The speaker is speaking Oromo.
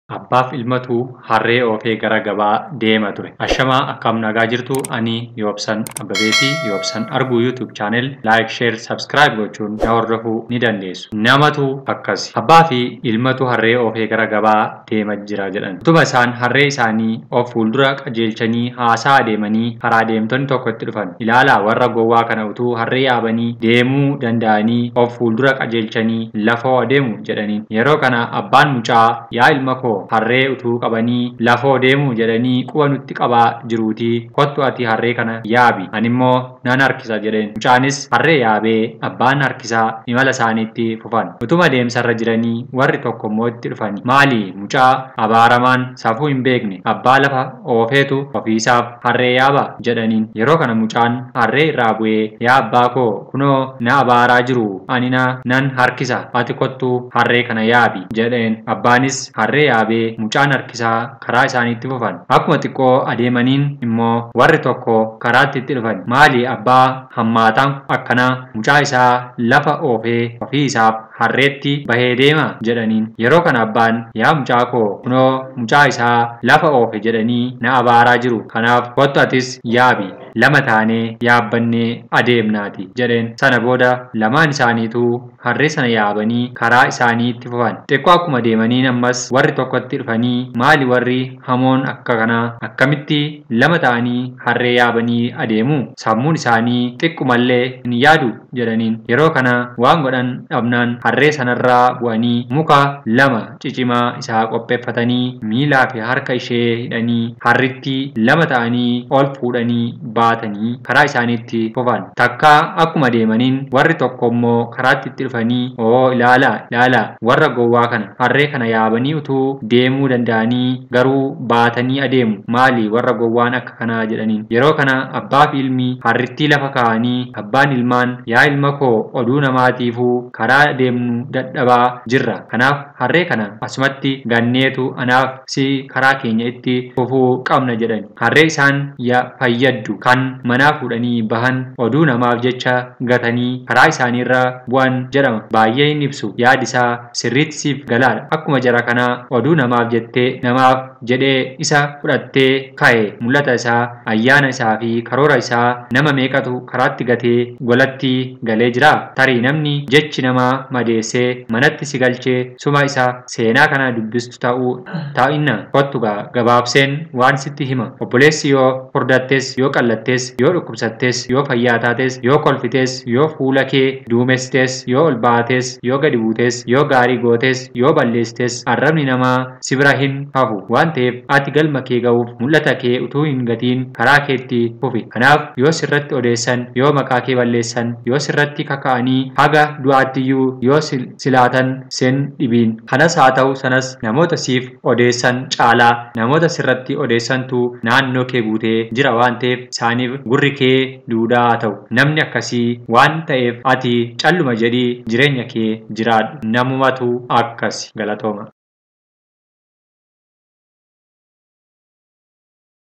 Abbaaf ilmatu harree oofee gara gabaa deema ture. Ashamaa akkam nagaa jirtu ani Yoobsan Abbabeetii. Yoobsan Arguu YouTube channel like, share, subscribe gochuun na hordofuu ni dandeessu. Namatu akkasi. Abbaa fi ilmatu harree oofee gara gabaa deema jira jedhan. Utuma isaan harree isaanii of fuuldura qajeelchanii haasaa deemanii karaa deemtonni tokko itti dhufan. Ilaalaa warra gowwaa kana utuu harree yaabanii deemuu danda'anii of fuuldura qajeelchanii lafoo adeemu jedhaniin. Yeroo kana abbaan mucaa yaa ilma koo harree utuu qabanii lafoo deemu jedhanii quba nutti qabaa jiruutii kottu ati harree kana yaabi animmoo nan harkisa jedheen. Mucaanis harree yaabee abbaan harkisaa imala isaaniitti fufan. Utuma deemsarra jiranii warri tokko immoo itti dhufani. Maali mucaa abaaramaan safuu hin beekne abbaa lafa oofeetu ofiisaaf harree yaaba jedhaniin. Yeroo kana mucaan harree irraa bu'ee yaa abbaa koo kunoo na abaaraa jiru ani nan harkisa ati kottu harree kana yaabi jedheen. Abbaanis harree yaabee mucaan harkisaa karaa isaaniitti fufan. Akkuma xiqqoo adeemaniin immoo warri tokko karaatti itti dhufan. Maali abbaa hammaataan akkanaa mucaa isaa lafa oofee ofii isaaf harreetti bahee deema jedhaniin. Yeroo kana abbaan yaa mucaa koo kunoo mucaa isaa lafa oofe jedhanii na abaaraa jiru kanaaf kottu atis yaabi lama taanee yaabbannee adeemnaati jedheen. Sana booda lamaan isaaniituu harree sana yaabanii karaa isaanii itti fufan. Xiqqoo akkuma deemaniin ammas warri tokkotti dhufanii maali warri hamoon akka kanaa akkamitti lama ta'anii harree yaabanii adeemu sammuun isaanii xiqqumallee hin yaadu jedhaniin. Yeroo kana waan godhan dhabnaan harree sanarraa bu'anii muka lama cicimaa isaa qopheeffatanii miilaa fi harka ishee hidhanii harritti lama ta'anii ol fuudhanii baatanii karaa isaaniitti fufan. Takka akkuma deemaniin warri tokko immoo karaatti itti dhufanii oo ilaalaa warra gowwaa kana harree kana yaabanii utuu deemuu danda'anii garuu baatanii adeemu maali warra gowwaan akka kanaa jedhaniin. Yeroo kana abbaa fi ilmi harrittii lafa kaa'anii abbaan ilmaan yaa ilma koo oduu namaatiifuu karaa deemnu dadhabaa jirra kanaaf harree kana asumatti ganneetu anaaf si karaa keenya itti fufuu qabna jedhan. Harree isaan fayyaddu kan manaa fuudhanii bahan oduu namaaf jecha gatanii karaa isaaniirra bu'an jedhama. Baay'ee hin ibsu yaadisaa sirriitti siif galaadha. Akkuma jara kanaa oduu namaaf jettee namaaf jedhee isa fudhattee ka'e mul'ata isaa ayyaana isaa fi karoora isaa nama meeqatu karaatti gatee golatti galee jira. Tarii namni jechi namaa madeessee manatti si galchee suma isa seenaa kana dubbistu ta'inna kottu gabaabseen waan sitti hima. Obboleessi yoo furdattes yoo qallattes yoo dhukkubsattes yoo fayyaa taates yoo kolfites yoo fuula kee duumessites yoo ol baates yoo gadi buutes yoo gaarii gootes yoo balleessites arrabni namaa si bira hin hafu waan ta'eef ati galma kee ga'uuf mul'ata kee utuu hin gatiin karaa keetti fufi. Kanaaf yoo sirratti odeessan yoo maqaa kee balleessan yoo sirratti kaka'anii haga du'aattiyyuu yoo silaatan sen dhibiin. Kanas haa ta'u sanas namoota siif odeessan caalaa namoota sirratti odeessantu naannoo kee guutee jira waan ta'eef isaaniif gurri kee duudaa haa ta'u. Namni akkasii waan ta'eef ati calluma jedhii jireenya kee jiraadhu. Namumatu akkasi. Galatooma.